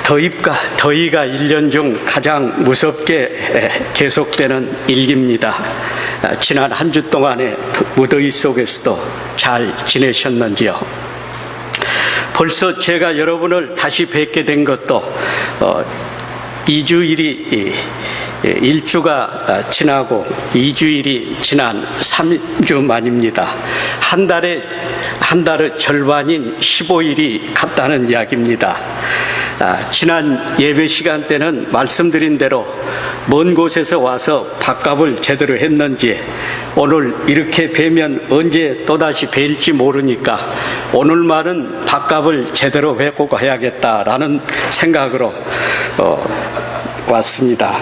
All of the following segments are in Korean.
더위가 1년 중 가장 무섭게 계속되는 일기입니다. 지난 한 주 동안의 무더위 속에서도 잘 지내셨는지요? 벌써 제가 여러분을 다시 뵙게 된 것도 2주일이 1주가 지나고 2주일이 지난 3주 만입니다. 한 달의 절반인 15일이 갔다는 이야기입니다. 지난 예배 시간 때는 말씀드린 대로 먼 곳에서 와서 밥값을 제대로 했는지, 오늘 이렇게 뵈면 언제 또다시 뵐지 모르니까 오늘만은 밥값을 제대로 해고 가야겠다라는 생각으로 왔습니다.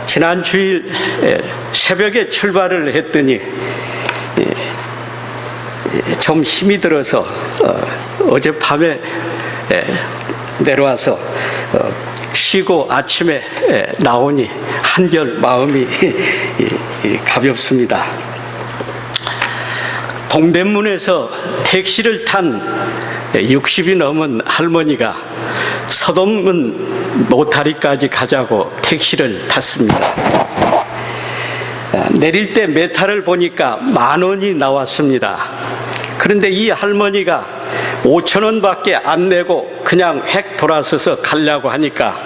지난 주일 새벽에 출발을 했더니 좀 힘이 들어서 어젯밤에 내려와서 쉬고 아침에 나오니 한결 마음이 가볍습니다. 동대문에서 택시를 탄 60이 넘은 할머니가 서동문 노타리까지 가자고 택시를 탔습니다. 내릴 때 메타를 보니까 10,000원이 나왔습니다. 그런데 이 할머니가 5,000원밖에 안 내고 그냥 획 돌아서서 가려고 하니까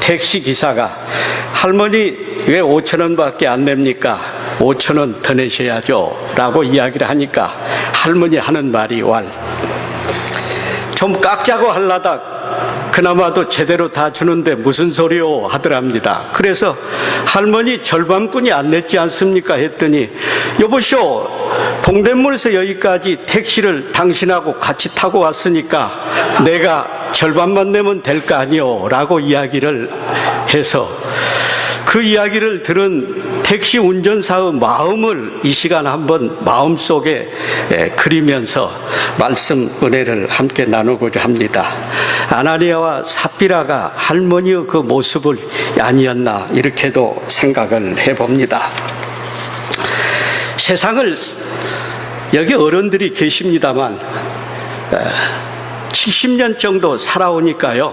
택시 기사가, 할머니 왜 5,000원밖에 안 냅니까? 5,000원 더 내셔야죠 라고 이야기를 하니까 할머니 하는 말이 좀 깎자고 하려다 그나마도 제대로 다 주는데 무슨 소리요 하더랍니다. 그래서 할머니 절반뿐이 안 냈지 않습니까 했더니, 여보시오, 동대문에서 여기까지 택시를 당신하고 같이 타고 왔으니까 내가 절반만 내면 될 거 아니요 라고 이야기를 해서, 그 이야기를 들은 택시 운전사의 마음을 이 시간 한번 마음속에 그리면서 말씀 은혜를 함께 나누고자 합니다. 아나니아와 삽비라가 할머니의 그 모습을 아니었나 이렇게도 생각을 해봅니다. 세상을, 여기 어른들이 계십니다만 70년 정도 살아오니까요,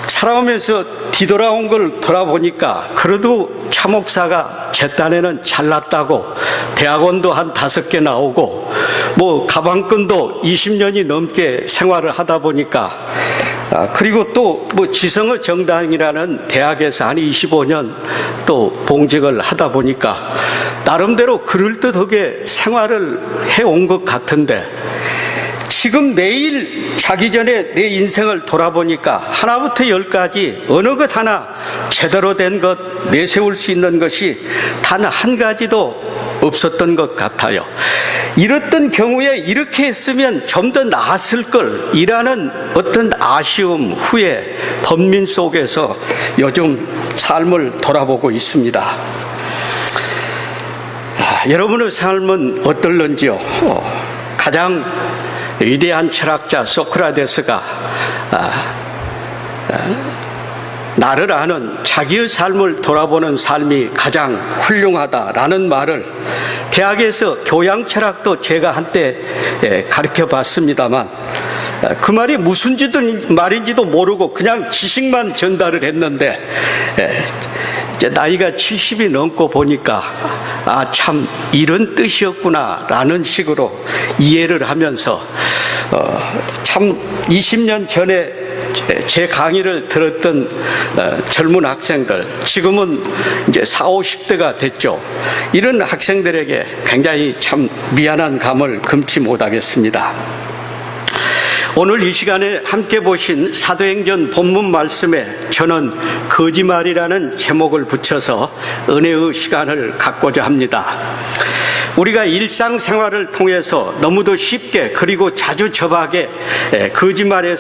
살아오면서 뒤돌아온 걸 돌아보니까 그래도 차 목사가 제 딴에는 잘났다고 대학원도 한 5개 나오고 가방끈도 20년이 넘게 생활을 하다 보니까, 그리고 또 지성의 정당이라는 대학에서 한 25년 또 봉직을 하다 보니까 나름대로 그럴듯하게 생활을 해온 것 같은데, 지금 내일 자기 전에 내 인생을 돌아보니까 하나부터 10까지 어느 것 하나 제대로 된 것, 내세울 수 있는 것이 단 한 가지도 없었던 것 같아요. 이랬던 경우에 이렇게 했으면 좀 더 나았을 걸 이라는 어떤 아쉬움, 후회, 번민 속에서 요즘 삶을 돌아보고 있습니다. 여러분의 삶은 어떨런지요? 가장 위대한 철학자 소크라테스가 나를 아는 자기의 삶을 돌아보는 삶이 가장 훌륭하다라는 말을 대학에서 교양철학도 제가 한때 가르쳐 봤습니다만, 그 말이 무슨 말인지도 모르고 그냥 지식만 전달을 했는데, 이제 나이가 70이 넘고 보니까 참 이런 뜻이었구나 라는 식으로 이해를 하면서 참 20년 전에 제 강의를 들었던 젊은 학생들, 지금은 이제 40, 50대가 됐죠. 이런 학생들에게 굉장히 참 미안한 감을 금치 못하겠습니다. 오늘 이 시간에 함께 보신 사도행전 본문 말씀에 저는 거짓말이라는 제목을 붙여서 은혜의 시간을 갖고자 합니다. 우리가 일상생활을 통해서 너무도 쉽게 그리고 자주 접하게 거짓말에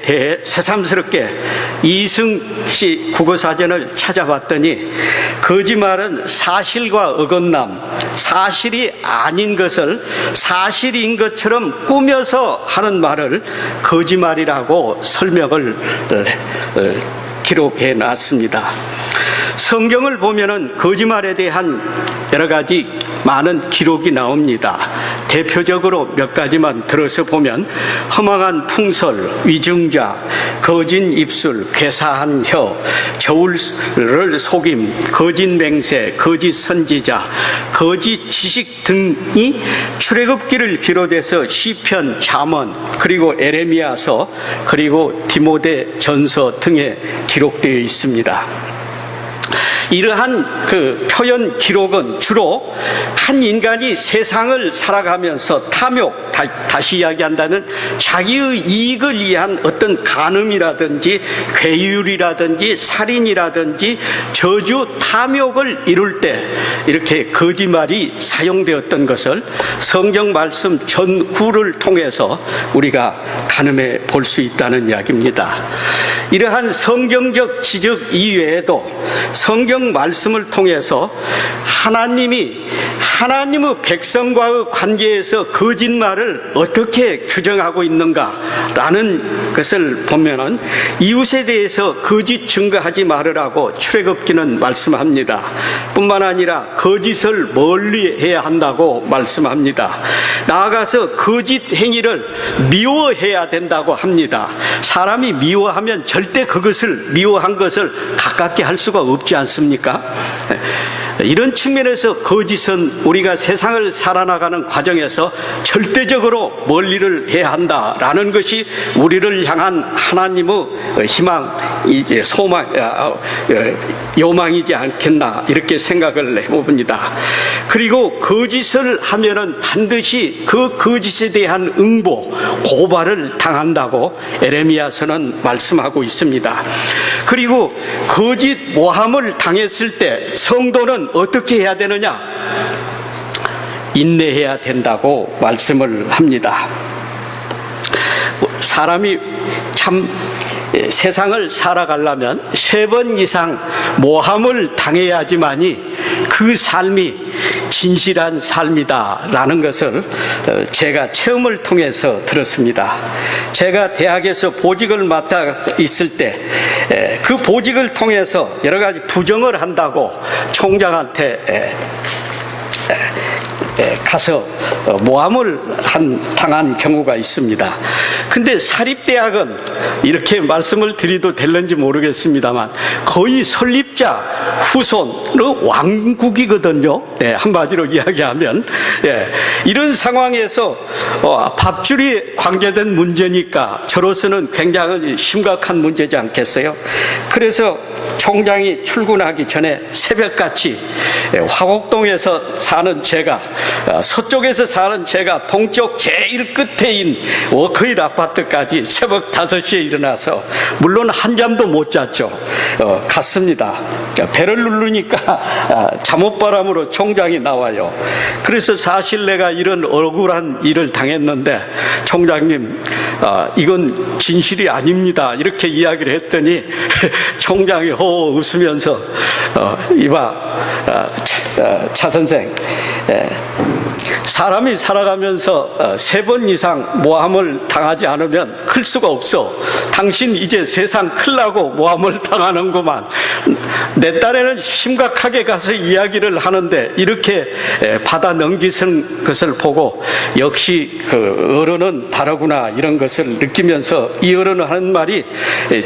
대해 새삼스럽게 이승씨 국어사전을 찾아봤더니, 거짓말은 사실과 어긋남, 사실이 아닌 것을 사실인 것처럼 꾸며서 하는 말을 거짓말이라고 설명을 기록해 놨습니다. 성경을 보면은 거짓말에 대한 여러 가지 많은 기록이 나옵니다. 대표적으로 몇 가지만 들어서 보면 허망한 풍설, 위증자, 거짓 입술, 괴사한 혀, 저울을 속임, 거짓 맹세, 거짓 선지자, 거짓 지식 등이 출애굽기를 비롯해서 시편, 잠언, 그리고 에레미야서, 그리고 디모데 전서 등에 기록되어 있습니다. 이러한 그 표현 기록은 주로 한 인간이 세상을 살아가면서 탐욕, 다시 이야기한다면 자기의 이익을 위한 어떤 간음이라든지 괴율이라든지 살인이라든지 저주, 탐욕을 이룰 때 이렇게 거짓말이 사용되었던 것을 성경 말씀 전후를 통해서 우리가 가늠해 볼 수 있다는 이야기입니다. 이러한 성경적 지적 이외에도 성경 말씀을 통해서 하나님의 백성과의 관계에서 거짓말을 어떻게 규정하고 있는가라는 것을 보면은 이웃에 대해서 거짓 증거하지 말으라고 출애굽기는 말씀합니다. 뿐만 아니라 거짓을 멀리해야 한다고 말씀합니다. 나아가서 거짓 행위를 미워해야 된다고 합니다. 사람이 미워하면 절대 그것을 미워한 것을 가깝게 할 수가 없지 않습니까? 이런 측면에서 거짓은 우리가 세상을 살아나가는 과정에서 절대적으로 멀리를 해야 한다라는 것이 우리를 향한 하나님의 희망, 소망, 요망이지 않겠나 이렇게 생각을 해봅니다. 그리고 거짓을 하면은 반드시 그 거짓에 대한 응보, 고발을 당한다고 에레미야서는 말씀하고 있습니다. 그리고 거짓 모함을 당했을 때 성도는 어떻게 해야 되느냐? 인내해야 된다고 말씀을 합니다. 사람이 참 세상을 살아가려면 3번 이상 모함을 당해야지만이 그 삶이 진실한 삶이다라는 것을 제가 체험을 통해서 들었습니다. 제가 대학에서 보직을 맡아 있을 때 그 보직을 통해서 여러 가지 부정을 한다고 총장한테 가서 모함을 당한 경우가 있습니다. 근데 사립대학은 이렇게 말씀을 드려도 될는지 모르겠습니다만 거의 설립자 후손의 왕국이거든요. 한마디로 이야기하면 이런 상황에서 밥줄이 관계된 문제니까 저로서는 굉장히 심각한 문제지 않겠어요? 그래서 총장이 출근하기 전에 새벽같이 화곡동에서 사는 제가, 서쪽에서 사는 제가 동쪽 제일 끝에인 워커힐 아파트까지 새벽 5시에 일어나서, 물론 한 잠도 못 잤죠. 갔습니다. 배를 누르니까 잠옷바람으로 총장이 나와요. 그래서 사실 내가 이런 억울한 일을 당했는데 총장님, 이건 진실이 아닙니다, 이렇게 이야기를 했더니 총장이 웃으면서 이봐, 차 선생, 사람이 살아가면서 3번 이상 모함을 당하지 않으면 클 수가 없어. 당신 이제 세상 클라고 모함을 당하는구만. 내 딴에는 심각하게 가서 이야기를 하는데 이렇게 받아 넘기는 것을 보고 역시 그 어른은 다르구나, 이런 것을 느끼면서 이 어른은 하는 말이,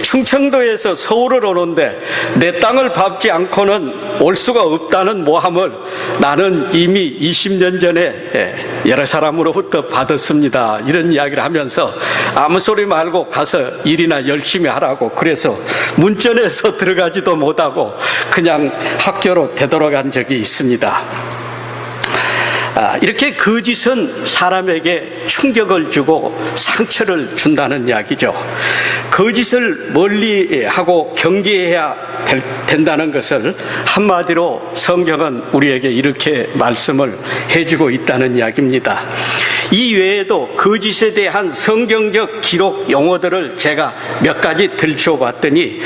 충청도에서 서울을 오는데 내 땅을 밟지 않고는 올 수가 없다는 모함을 나는 이미 20년 전에 여러 사람으로부터 받았습니다, 이런 이야기를 하면서 아무 소리 말고 가서 일이나 열심히 하라고, 그래서 문전에서 들어가지도 못하고 그냥 학교로 되돌아간 적이 있습니다. 이렇게 거짓은 사람에게 충격을 주고 상처를 준다는 이야기죠. 거짓을 멀리하고 경계해야 된다는 것을 한마디로 성경은 우리에게 이렇게 말씀을 해주고 있다는 이야기입니다. 이 외에도 거짓에 대한 성경적 기록 용어들을 제가 몇 가지 들춰봤더니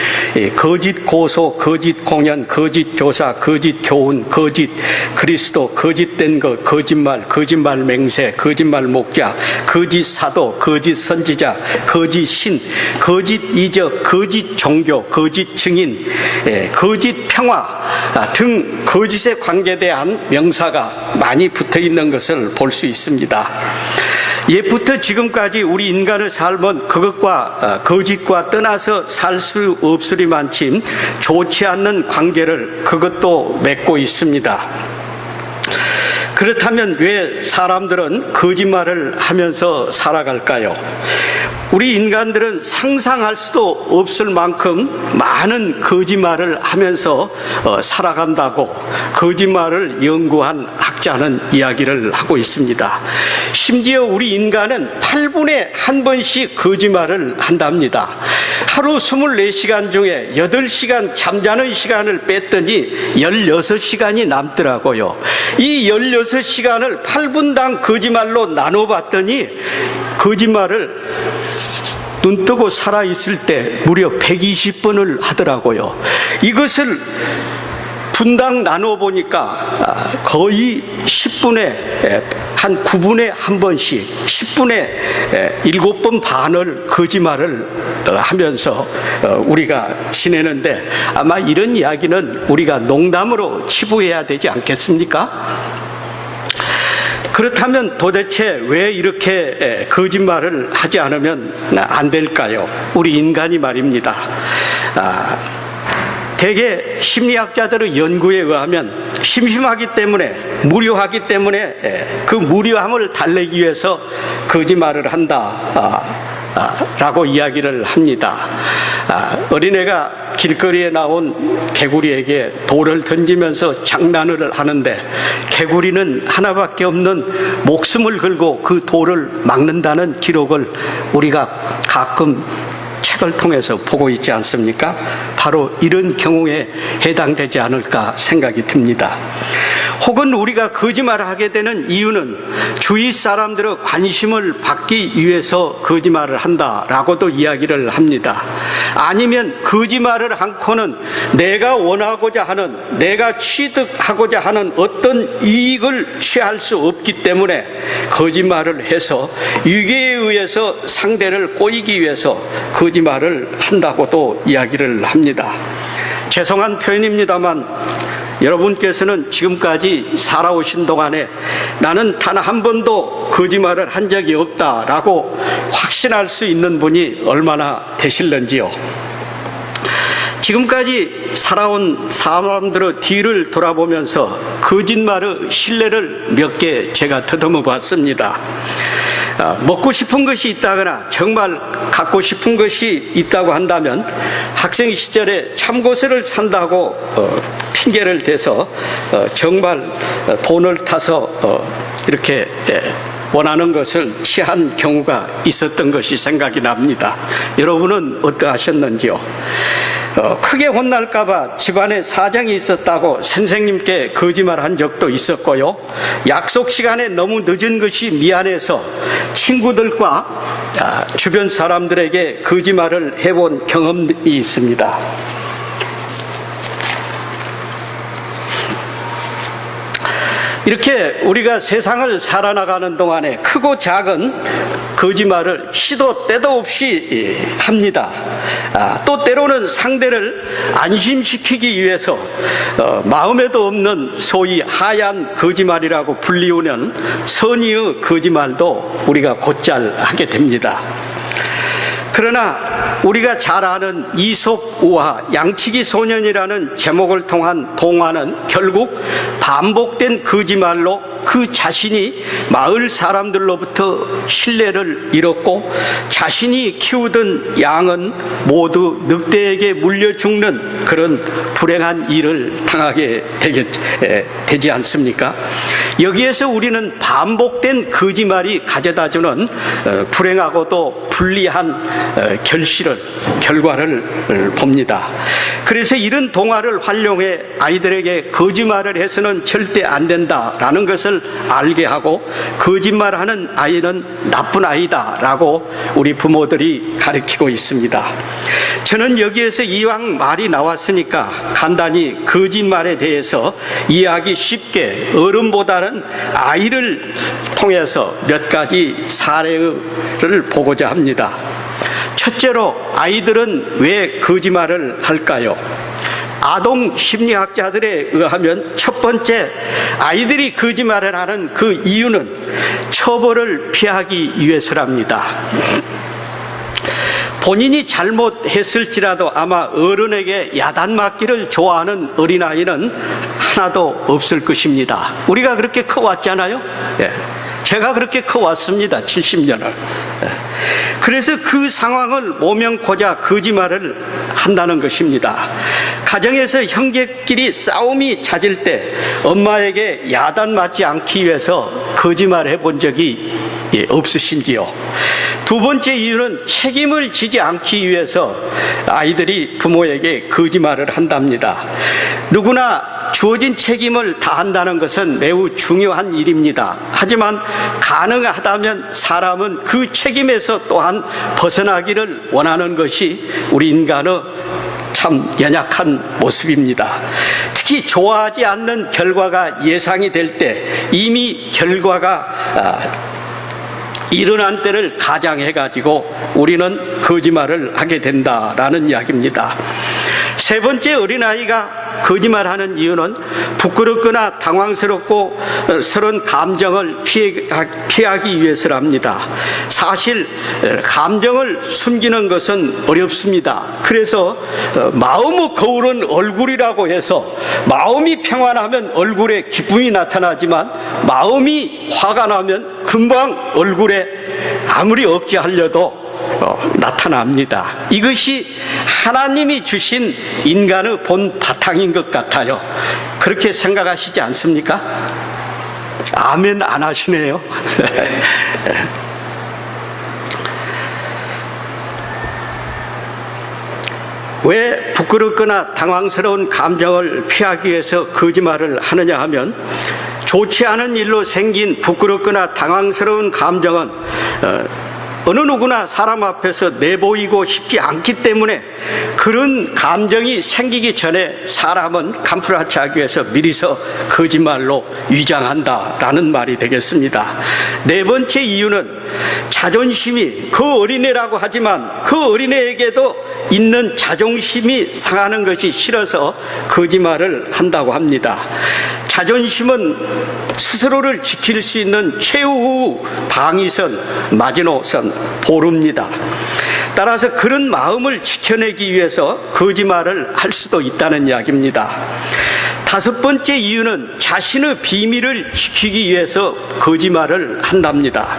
거짓 고소, 거짓 공연, 거짓 교사, 거짓 교훈, 거짓 그리스도, 거짓된 것, 거짓말, 거짓말 맹세, 거짓말 목자, 거짓 사도, 거짓 선지자, 거짓 신, 거짓 이적, 거짓 종교, 거짓 증인, 거짓 평화 등 거짓에 관계대한 명사가 많이 붙어 있는 것을 볼 수 있습니다. 옛부터 지금까지 우리 인간의 삶은 그것과 거짓과 떠나서 살 수 없으리만침 좋지 않는 관계를 그것도 맺고 있습니다. 그렇다면 왜 사람들은 거짓말을 하면서 살아갈까요? 우리 인간들은 상상할 수도 없을 만큼 많은 거짓말을 하면서 살아간다고 거짓말을 연구한 학자는 이야기를 하고 있습니다. 심지어 우리 인간은 8분에 한 번씩 거짓말을 한답니다. 하루 24시간 중에 8시간 잠자는 시간을 뺐더니 16시간이 남더라고요. 이 16시간을 8분당 거짓말로 나눠봤더니 거짓말을 눈 뜨고 살아있을 때 무려 120번을 하더라고요. 이것을 분당 나눠보니까 거의 10분에 한 9분에 한 번씩 10분에 7번 반을 거짓말을 하면서 우리가 지내는데 아마 이런 이야기는 우리가 농담으로 치부해야 되지 않겠습니까? 그렇다면 도대체 왜 이렇게 거짓말을 하지 않으면 안 될까요? 우리 인간이 말입니다. 대개 심리학자들의 연구에 의하면 심심하기 때문에 무료하기 때문에 그 무료함을 달래기 위해서 거짓말을 한다 라고 이야기를 합니다. 어린애가 길거리에 나온 개구리에게 돌을 던지면서 장난을 하는데 개구리는 하나밖에 없는 목숨을 걸고 그 돌을 막는다는 기록을 우리가 가끔 책을 통해서 보고 있지 않습니까? 바로 이런 경우에 해당되지 않을까 생각이 듭니다. 혹은 우리가 거짓말을 하게 되는 이유는 주위 사람들의 관심을 받기 위해서 거짓말을 한다라고도 이야기를 합니다. 아니면 거짓말을 않고는 내가 원하고자 하는, 내가 취득하고자 하는 어떤 이익을 취할 수 없기 때문에 거짓말을 해서 유괴에 의해서 상대를 꼬이기 위해서 거짓말을 한다고도 이야기를 합니다. 죄송한 표현입니다만 여러분께서는 지금까지 살아오신 동안에 나는 단 한 번도 거짓말을 한 적이 없다라고 확신할 수 있는 분이 얼마나 되실런지요. 지금까지 살아온 사람들의 뒤를 돌아보면서 거짓말의 신뢰를 몇 개 제가 더듬어 봤습니다. 먹고 싶은 것이 있다거나 정말 갖고 싶은 것이 있다고 한다면 학생 시절에 참고서를 산다고 핑계를 대서 정말 돈을 타서 이렇게 원하는 것을 취한 경우가 있었던 것이 생각이 납니다. 여러분은 어떠하셨는지요? 크게 혼날까봐 집안에 사정이 있었다고 선생님께 거짓말한 적도 있었고요. 약속 시간에 너무 늦은 것이 미안해서 친구들과 주변 사람들에게 거짓말을 해본 경험이 있습니다. 이렇게 우리가 세상을 살아나가는 동안에 크고 작은 거짓말을 시도 때도 없이 합니다. 또 때로는 상대를 안심시키기 위해서 마음에도 없는 소위 하얀 거짓말이라고 불리우는 선의의 거짓말도 우리가 곧잘 하게 됩니다. 그러나 우리가 잘 아는 이솝 우화 양치기 소년이라는 제목을 통한 동화는 결국 반복된 거짓말로 그 자신이 마을 사람들로부터 신뢰를 잃었고 자신이 키우던 양은 모두 늑대에게 물려 죽는 그런 불행한 일을 당하게 되지 않습니까? 여기에서 우리는 반복된 거짓말이 가져다주는 불행하고도 불리한 결과를 봅니다. 그래서 이런 동화를 활용해 아이들에게 거짓말을 해서는 절대 안 된다라는 것을 알게 하고, 거짓말하는 아이는 나쁜 아이다라고 우리 부모들이 가르치고 있습니다. 저는 여기에서 이왕 말이 나왔으니까 간단히 거짓말에 대해서 이해하기 쉽게 어른보다는 아이를 통해서 몇 가지 사례를 보고자 합니다. 첫째로, 아이들은 왜 거짓말을 할까요? 아동 심리학자들에 의하면 첫 번째, 아이들이 거짓말을 하는 그 이유는 처벌을 피하기 위해서랍니다. 본인이 잘못했을지라도 아마 어른에게 야단맞기를 좋아하는 어린아이는 하나도 없을 것입니다. 우리가 그렇게 커왔잖아요. 제가 그렇게 커왔습니다. 70년을. 그래서 그 상황을 모면고자 거짓말을 한다는 것입니다. 가정에서 형제끼리 싸움이 잦을 때 엄마에게 야단맞지 않기 위해서 거짓말을 해본 적이 없으신지요? 두 번째 이유는 책임을 지지 않기 위해서 아이들이 부모에게 거짓말을 한답니다. 누구나 주어진 책임을 다한다는 것은 매우 중요한 일입니다. 하지만 가능하다면 사람은 그 책임에서 또한 벗어나기를 원하는 것이 우리 인간의 참 연약한 모습입니다. 특히 좋아하지 않는 결과가 예상이 될 때 이미 결과가 일어난 때를 가장해가지고 우리는 거짓말을 하게 된다라는 이야기입니다. 세 번째, 어린아이가 거짓말하는 이유는 부끄럽거나 당황스럽고 서른 감정을 피하기 위해서랍니다. 사실 감정을 숨기는 것은 어렵습니다. 그래서 마음의 거울은 얼굴이라고 해서 마음이 평안하면 얼굴에 기쁨이 나타나지만 마음이 화가 나면 금방 얼굴에 아무리 억제하려도 나타납니다. 이것이 하나님이 주신 인간의 본 바탕인 것 같아요. 그렇게 생각하시지 않습니까? 아멘 안 하시네요. 왜 부끄럽거나 당황스러운 감정을 피하기 위해서 거짓말을 하느냐 하면, 좋지 않은 일로 생긴 부끄럽거나 당황스러운 감정은 어느 누구나 사람 앞에서 내보이고 싶지 않기 때문에 그런 감정이 생기기 전에 사람은 감풀하지 하기 위해서 미리서 거짓말로 위장한다라는 말이 되겠습니다. 네 번째 이유는 자존심이, 그 어린애라고 하지만 그 어린애에게도 있는 자존심이 상하는 것이 싫어서 거짓말을 한다고 합니다. 자존심은 스스로를 지킬 수 있는 최후 방위선, 마지노선, 보루입니다. 따라서 그런 마음을 지켜내기 위해서 거짓말을 할 수도 있다는 이야기입니다. 다섯 번째 이유는 자신의 비밀을 지키기 위해서 거짓말을 한답니다.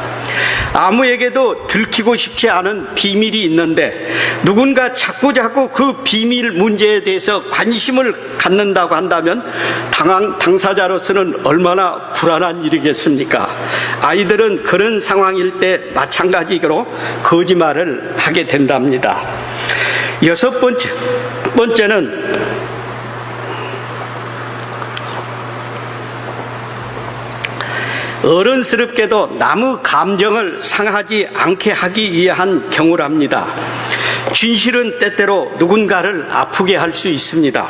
아무에게도 들키고 싶지 않은 비밀이 있는데 누군가 자꾸자꾸 그 비밀 문제에 대해서 관심을 갖는다고 한다면 당사자로서는 얼마나 불안한 일이겠습니까? 아이들은 그런 상황일 때 마찬가지로 거짓말을 하게 된답니다. 여섯 번째는 어른스럽게도 남의 감정을 상하지 않게 하기 위한 경우랍니다. 진실은 때때로 누군가를 아프게 할 수 있습니다.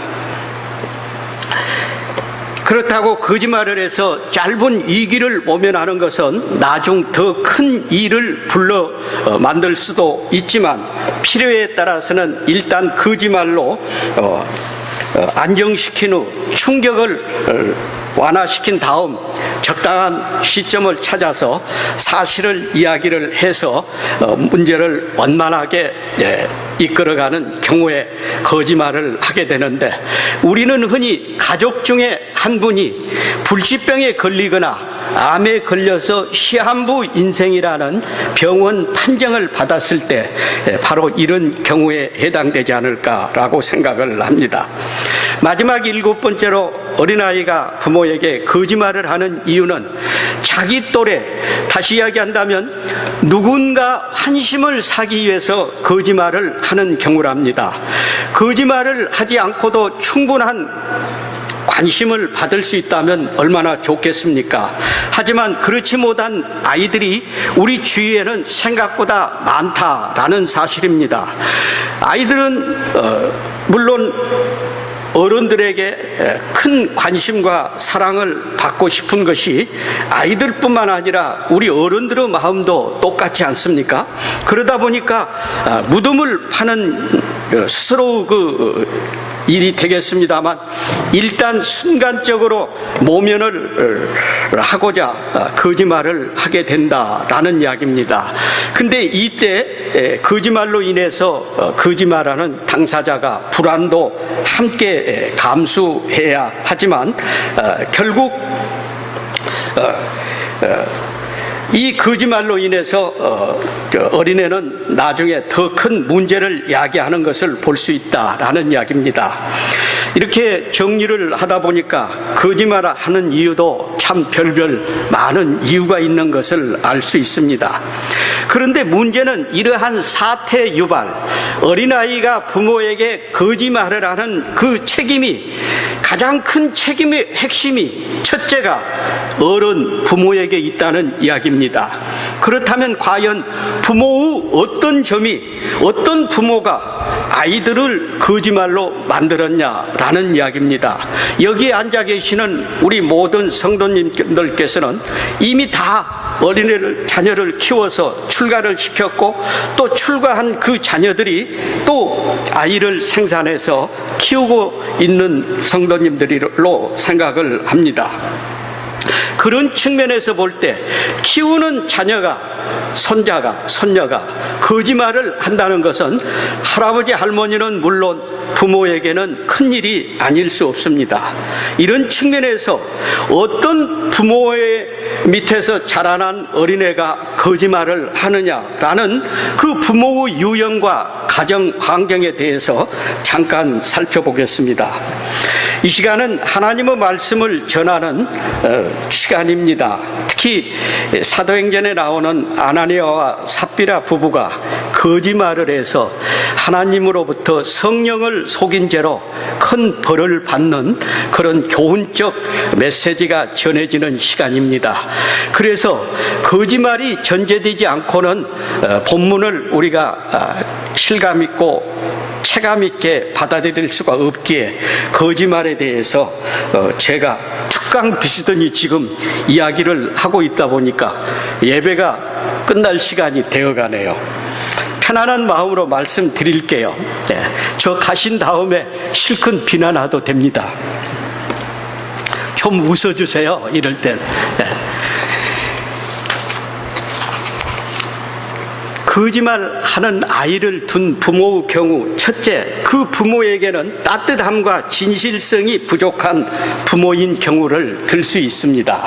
그렇다고 거짓말을 해서 짧은 위기를 모면하는 것은 나중 더 큰 일을 불러 만들 수도 있지만, 필요에 따라서는 일단 거짓말로 안정시킨 후 충격을 완화시킨 다음 적당한 시점을 찾아서 사실을 이야기를 해서 문제를 원만하게 이끌어가는 경우에 거짓말을 하게 되는데, 우리는 흔히 가족 중에 한 분이 불치병에 걸리거나 암에 걸려서 시한부 인생이라는 병원 판정을 받았을 때 바로 이런 경우에 해당되지 않을까라고 생각을 합니다. 마지막 일곱 번째로 어린아이가 부모에게 거짓말을 하는 이유는 자기 또래, 다시 이야기한다면 누군가 환심을 사기 위해서 거짓말을 하는 경우랍니다. 거짓말을 하지 않고도 충분한 관심을 받을 수 있다면 얼마나 좋겠습니까? 하지만 그렇지 못한 아이들이 우리 주위에는 생각보다 많다라는 사실입니다. 아이들은 물론 어른들에게 큰 관심과 사랑을 받고 싶은 것이 아이들뿐만 아니라 우리 어른들의 마음도 똑같지 않습니까? 그러다 보니까 무덤을 파는 스스로 일이 되겠습니다만 일단 순간적으로 모면을 하고자 거짓말을 하게 된다라는 이야기입니다. 근데 이때 거짓말로 인해서 거짓말하는 당사자가 불안도 함께 감수해야 하지만 결국 이 거짓말로 인해서 어린애는 나중에 더 큰 문제를 야기하는 것을 볼 수 있다라는 이야기입니다. 이렇게 정리를 하다 보니까 거짓말을 하는 이유도 참 별별 많은 이유가 있는 것을 알 수 있습니다. 그런데 문제는 이러한 사태 유발, 어린아이가 부모에게 거짓말을 하는 그 책임이 가장 큰 책임의 핵심이 첫째가 어른 부모에게 있다는 이야기입니다. 그렇다면 과연 부모의 어떤 점이 어떤 부모가 아이들을 거짓말로 만들었냐라는 이야기입니다. 여기에 앉아 계시는 우리 모든 성도님들께서는 이미 다 자녀를 키워서 출가를 시켰고 또 출가한 그 자녀들이 또 아이를 생산해서 키우고 있는 성도님들로 생각을 합니다. 그런 측면에서 볼 때 키우는 자녀가 손자가 손녀가 거짓말을 한다는 것은 할아버지 할머니는 물론 부모에게는 큰일이 아닐 수 없습니다. 이런 측면에서 어떤 부모의 밑에서 자라난 어린애가 거짓말을 하느냐라는 그 부모의 유형과 가정 환경에 대해서 잠깐 살펴보겠습니다. 이 시간은 하나님의 말씀을 전하는 시간입니다. 특히 사도행전에 나오는 아나니아와 삽비라 부부가 거짓말을 해서 하나님으로부터 성령을 속인 죄로 큰 벌을 받는 그런 교훈적 메시지가 전해지는 시간입니다. 그래서 거짓말이 전제되지 않고는 본문을 우리가 실감 있고 체감 있게 받아들일 수가 없기에 거짓말에 대해서 제가 특강 비시더니 지금 이야기를 하고 있다 보니까 예배가 끝날 시간이 되어가네요. 편안한 마음으로 말씀드릴게요. 네, 저 가신 다음에 실컷 비난해도 됩니다. 좀 웃어주세요. 이럴 땐. 네. 거짓말하는 아이를 둔 부모의 경우 첫째, 그 부모에게는 따뜻함과 진실성이 부족한 부모인 경우를 들 수 있습니다.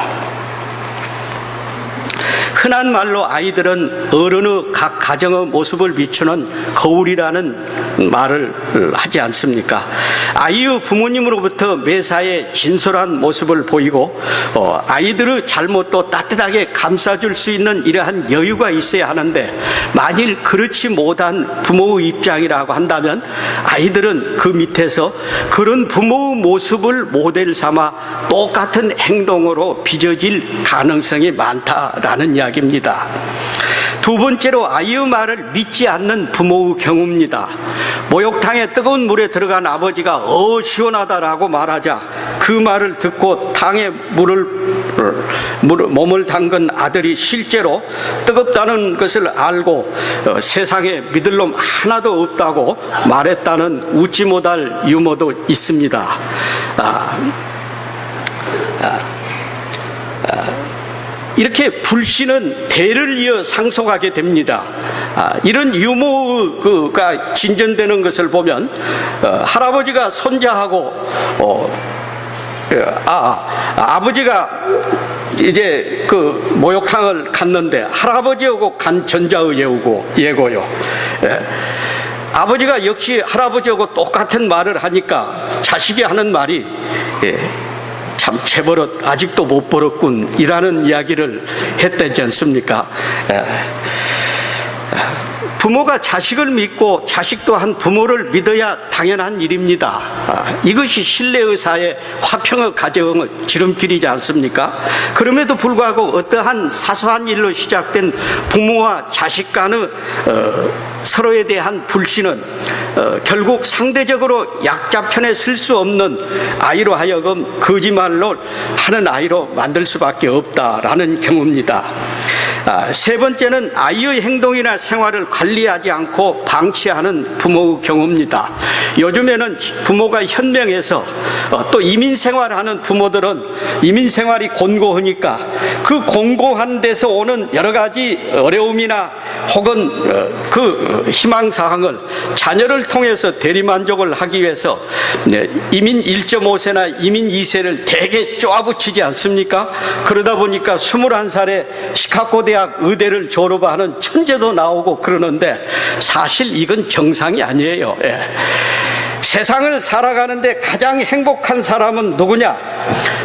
흔한 말로 아이들은 어른의 각 가정의 모습을 비추는 거울이라는 말을 하지 않습니까? 아이의 부모님으로부터 매사에 진솔한 모습을 보이고 아이들의 잘못도 따뜻하게 감싸줄 수 있는 이러한 여유가 있어야 하는데 만일 그렇지 못한 부모의 입장이라고 한다면 아이들은 그 밑에서 그런 부모의 모습을 모델 삼아 똑같은 행동으로 빚어질 가능성이 많다라는 이야기입니다. 두 번째로 아이의 말을 믿지 않는 부모의 경우입니다. 목욕탕에 뜨거운 물에 들어간 아버지가 시원하다라고 말하자 그 말을 듣고 탕에 몸을 담근 아들이 실제로 뜨겁다는 것을 알고 세상에 믿을 놈 하나도 없다고 말했다는 웃지 못할 유머도 있습니다. 이렇게 불신은 대를 이어 상속하게 됩니다. 이런 유머가 진전되는 것을 보면 할아버지가 손자하고 아버지가 이제 그 목욕탕을 갔는데 할아버지하고 간 전자의 예고요. 아버지가 역시 할아버지하고 똑같은 말을 하니까 자식이 하는 말이 참 재벌었 아직도 못 벌었군 이라는 이야기를 했다지 않습니까? 부모가 자식을 믿고 자식 또한 부모를 믿어야 당연한 일입니다. 이것이 신뢰의사의 화평의 가정의 지름길이지 않습니까? 그럼에도 불구하고 어떠한 사소한 일로 시작된 부모와 자식 간의 서로에 대한 불신은 결국 상대적으로 약자 편에 설 수 없는 아이로 하여금 거짓말로 하는 아이로 만들 수밖에 없다라는 경우입니다. 세 번째는 아이의 행동이나 생활을 관리하지 않고 방치하는 부모의 경우입니다. 요즘에는 부모가 현명해서 또 이민 생활하는 부모들은 이민 생활이 곤고하니까 그 곤고한 데서 오는 여러 가지 어려움이나 혹은 그 희망사항을 자녀를 통해서 대리만족을 하기 위해서 이민 1.5세나 이민 2세를 대개 쪼아붙이지 않습니까? 그러다 보니까 21살에 시카고 대학 의대를 졸업하는 천재도 나오고 그러는데 사실 이건 정상이 아니에요. 세상을 살아가는데 가장 행복한 사람은 누구냐?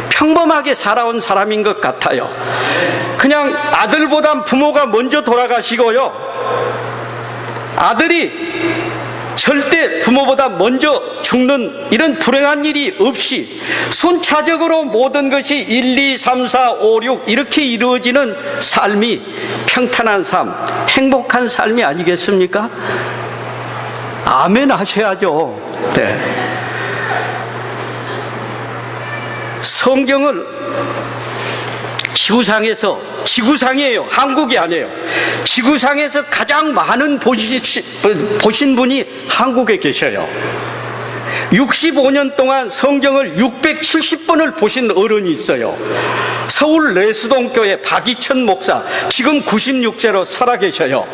평범하게 살아온 사람인 것 같아요. 그냥 아들보단 부모가 먼저 돌아가시고요, 아들이 절대 부모보다 먼저 죽는 이런 불행한 일이 없이 순차적으로 모든 것이 1, 2, 3, 4, 5, 6 이렇게 이루어지는 삶이 평탄한 삶, 행복한 삶이 아니겠습니까? 아멘 하셔야죠. 네. 성경을 지구상이에요. 한국이 아니에요. 지구상에서 가장 많은 보신 분이 한국에 계셔요. 65년 동안 성경을 670번을 보신 어른이 있어요. 서울 레스동교회 박이천 목사, 지금 96세로 살아계셔요.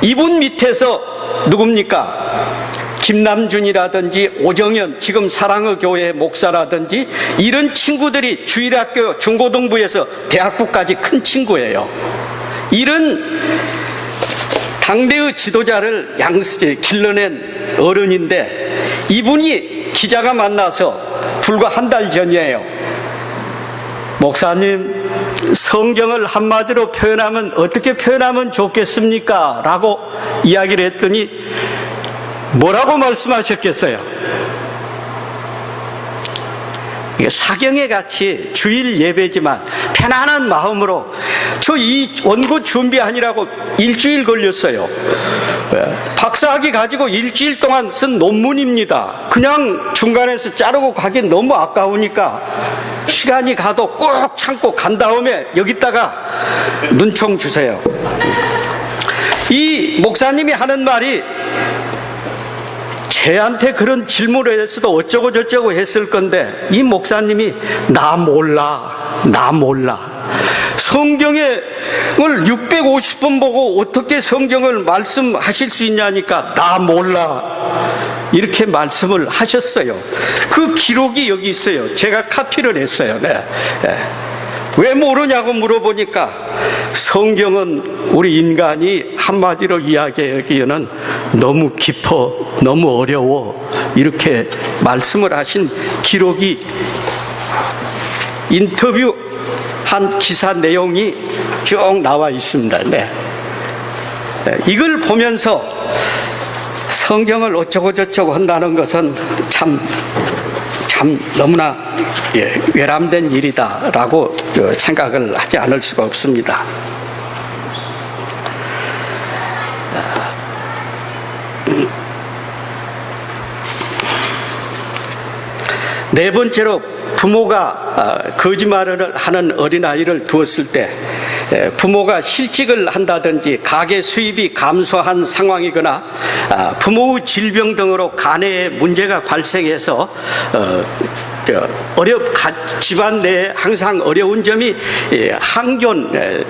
이분 밑에서 누굽니까? 김남준이라든지 오정현, 지금 사랑의 교회 목사라든지 이런 친구들이 주일학교 중고등부에서 대학부까지 큰 친구예요. 이런 당대의 지도자를 길러낸 어른인데 이분이 기자가 만나서 불과 한 달 전이에요. 목사님, 성경을 한마디로 표현하면 어떻게 표현하면 좋겠습니까? 라고 이야기를 했더니 뭐라고 말씀하셨겠어요? 사경에 같이 주일 예배지만 편안한 마음으로, 저 이 원고 준비하느라고 일주일 걸렸어요. 박사학위 가지고 일주일 동안 쓴 논문입니다. 그냥 중간에서 자르고 가긴 너무 아까우니까 시간이 가도 꼭 참고 간 다음에 여기다가 눈총 주세요. 이 목사님이 하는 말이, 걔한테 그런 질문을 했어도 어쩌고 저쩌고 했을 건데 이 목사님이 나 몰라. 성경을 650번 보고 어떻게 성경을 말씀하실 수 있냐니까 나 몰라. 이렇게 말씀을 하셨어요. 그 기록이 여기 있어요. 제가 카피를 했어요. 네. 왜 모르냐고 물어보니까 성경은 우리 인간이 한마디로 이야기하기에는 너무 깊어, 너무 어려워, 이렇게 말씀을 하신 기록이, 인터뷰한 기사 내용이 쭉 나와 있습니다. 네. 이걸 보면서 성경을 어쩌고 저쩌고 한다는 것은 참 너무나 외람된 일이다라고 생각을 하지 않을 수가 없습니다. 네 번째로, 부모가 거짓말을 하는 어린아이를 두었을 때 부모가 실직을 한다든지 가계 수입이 감소한 상황이거나 부모의 질병 등으로 간에 문제가 발생해서 집안 내에 항상 어려운 점이 항존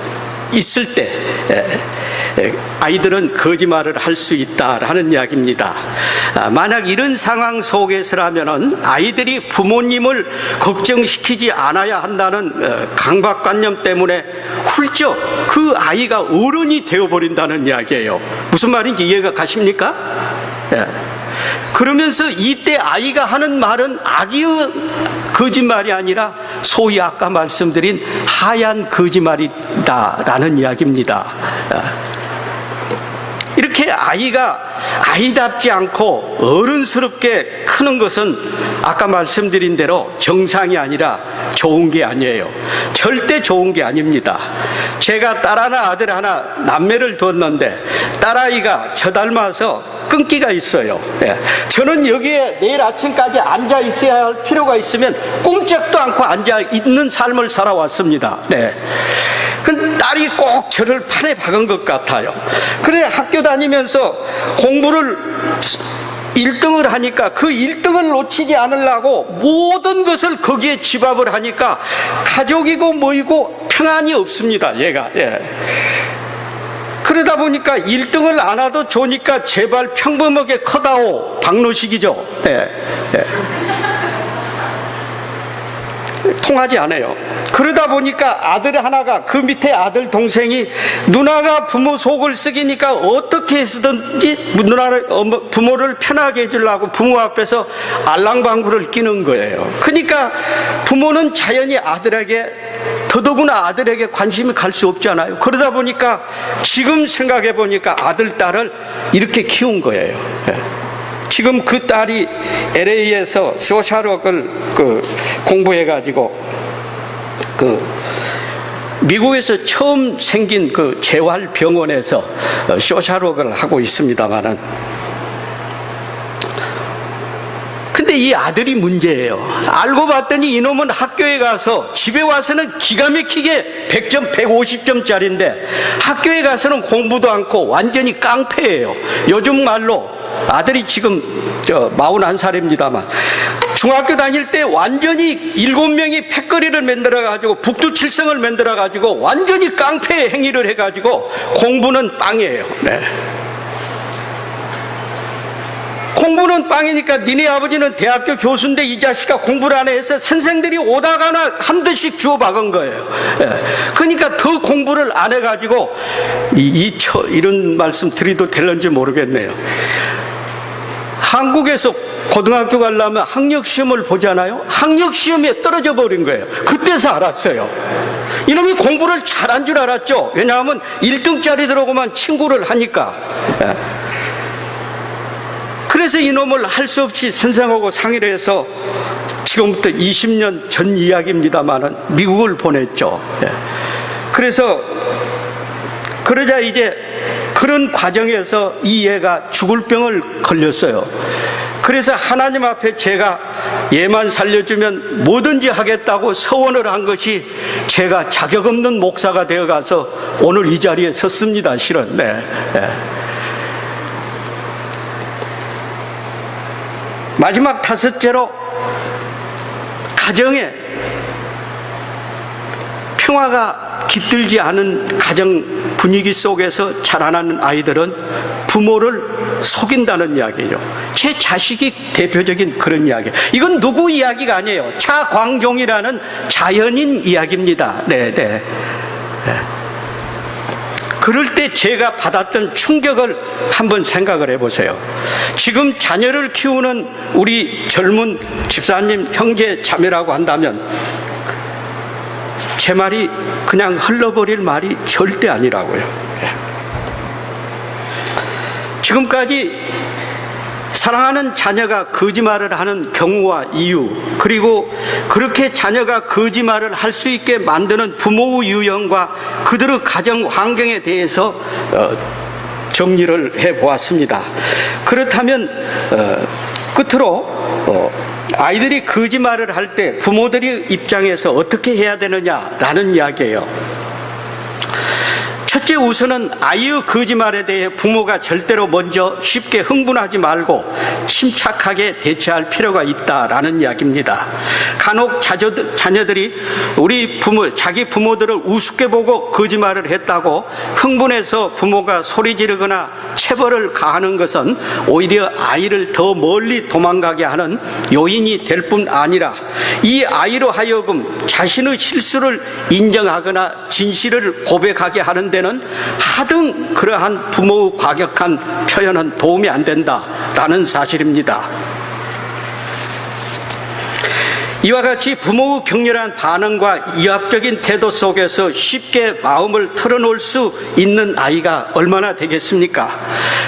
있을 때 아이들은 거짓말을 할 수 있다라는 이야기입니다. 만약 이런 상황 속에서라면 아이들이 부모님을 걱정시키지 않아야 한다는 강박관념 때문에 훌쩍 그 아이가 어른이 되어버린다는 이야기예요. 무슨 말인지 이해가 가십니까? 그러면서 이때 아이가 하는 말은 악의 거짓말이 아니라 소위 아까 말씀드린 하얀 거짓말이다라는 이야기입니다. 이렇게 아이가 아이답지 않고 어른스럽게 크는 것은 아까 말씀드린 대로 정상이 아니라 좋은 게 아니에요. 절대 좋은 게 아닙니다. 제가 딸 하나 아들 하나 남매를 뒀는데 딸아이가 저 닮아서 끈기가 있어요. 예. 저는 여기에 내일 아침까지 앉아 있어야 할 필요가 있으면 꿈쩍도 않고 앉아 있는 삶을 살아왔습니다. 네. 그 딸이 꼭 저를 판에 박은 것 같아요. 그래 학교 다니면서 공부를 1등을 하니까 그 1등을 놓치지 않으려고 모든 것을 거기에 집합을 하니까 가족이고 뭐이고 평안이 없습니다. 얘가. 예. 그러다 보니까 1등을 안 하도 좋으니까 제발 평범하게 커다오 박노식이죠. 예. 예. 통하지 않아요. 그러다 보니까 아들 하나가 그 밑에 아들 동생이 누나가 부모 속을 썩이니까 어떻게 해서든지 부모를 편하게 해주려고 부모 앞에서 알랑방구를 끼는 거예요. 그러니까 부모는 자연히 아들에게 더더구나 아들에게 관심이 갈 수 없잖아요. 그러다 보니까 지금 생각해 보니까 아들 딸을 이렇게 키운 거예요. 지금 그 딸이 LA에서 소셜워크를 공부해가지고 미국에서 처음 생긴 그 재활병원에서 소셜워크를 하고 있습니다만은, 근데 이 아들이 문제예요. 알고 봤더니 이놈은 학교에 가서 집에 와서는 기가 막히게 100점, 150점짜리인데 학교에 가서는 공부도 않고 완전히 깡패예요. 요즘 말로 아들이 지금 41살입니다만 중학교 다닐 때 완전히 7명이 패거리를 만들어가지고 북두칠성을 만들어가지고 완전히 깡패 행위를 해가지고 공부는 빵이에요. 네. 공부는 빵이니까 니네 아버지는 대학교 교수인데 이 자식아 공부를 안 해서 선생들이 오다가나 한 대씩 주워 박은 거예요. 예. 그러니까 더 공부를 안 해가지고 이런 말씀 드려도 될런지 모르겠네요. 한국에서 고등학교 가려면 학력시험을 보잖아요. 학력시험에 떨어져 버린 거예요. 그때서 알았어요. 이놈이 공부를 잘한 줄 알았죠. 왜냐하면 1등짜리들하고만 친구를 하니까. 예. 그래서 이놈을 할 수 없이 선생하고 상의를 해서 지금부터 20년 전 이야기입니다만은 미국을 보냈죠. 예. 그러자 이제 그런 과정에서 이 애가 죽을 병을 걸렸어요. 그래서 하나님 앞에 제가 얘만 살려주면 뭐든지 하겠다고 서원을 한 것이 제가 자격 없는 목사가 되어가서 오늘 이 자리에 섰습니다. 실은. 네. 네. 마지막 다섯째로, 가정에 평화가 깃들지 않은 가정 분위기 속에서 자라나는 아이들은 부모를 속인다는 이야기예요. 제 자식이 대표적인 그런 이야기예요. 이건 누구 이야기가 아니에요. 차광종이라는 자연인 이야기입니다. 네. 그럴 때 제가 받았던 충격을 한번 생각을 해보세요. 지금 자녀를 키우는 우리 젊은 집사님, 형제, 자매라고 한다면 제 말이 그냥 흘러버릴 말이 절대 아니라고요. 지금까지 사랑하는 자녀가 거짓말을 하는 경우와 이유, 그리고 그렇게 자녀가 거짓말을 할 수 있게 만드는 부모의 유형과 그들의 가정 환경에 대해서 정리를 해보았습니다. 그렇다면 끝으로 아이들이 거짓말을 할 때 부모들의 입장에서 어떻게 해야 되느냐라는 이야기예요. 첫째, 우선은 아이의 거짓말에 대해 부모가 절대로 먼저 쉽게 흥분하지 말고 침착하게 대처할 필요가 있다라는 이야기입니다. 간혹 자녀들이 자기 부모들을 우습게 보고 거짓말을 했다고 흥분해서 부모가 소리 지르거나 체벌을 가하는 것은 오히려 아이를 더 멀리 도망가게 하는 요인이 될 뿐 아니라 이 아이로 하여금 자신의 실수를 인정하거나 진실을 고백하게 하는 데는 하등 그러한 부모의 과격한 표현은 도움이 안 된다라는 사실입니다. 이와 같이 부모의 격렬한 반응과 이합적인 태도 속에서 쉽게 마음을 털어놓을 수 있는 아이가 얼마나 되겠습니까?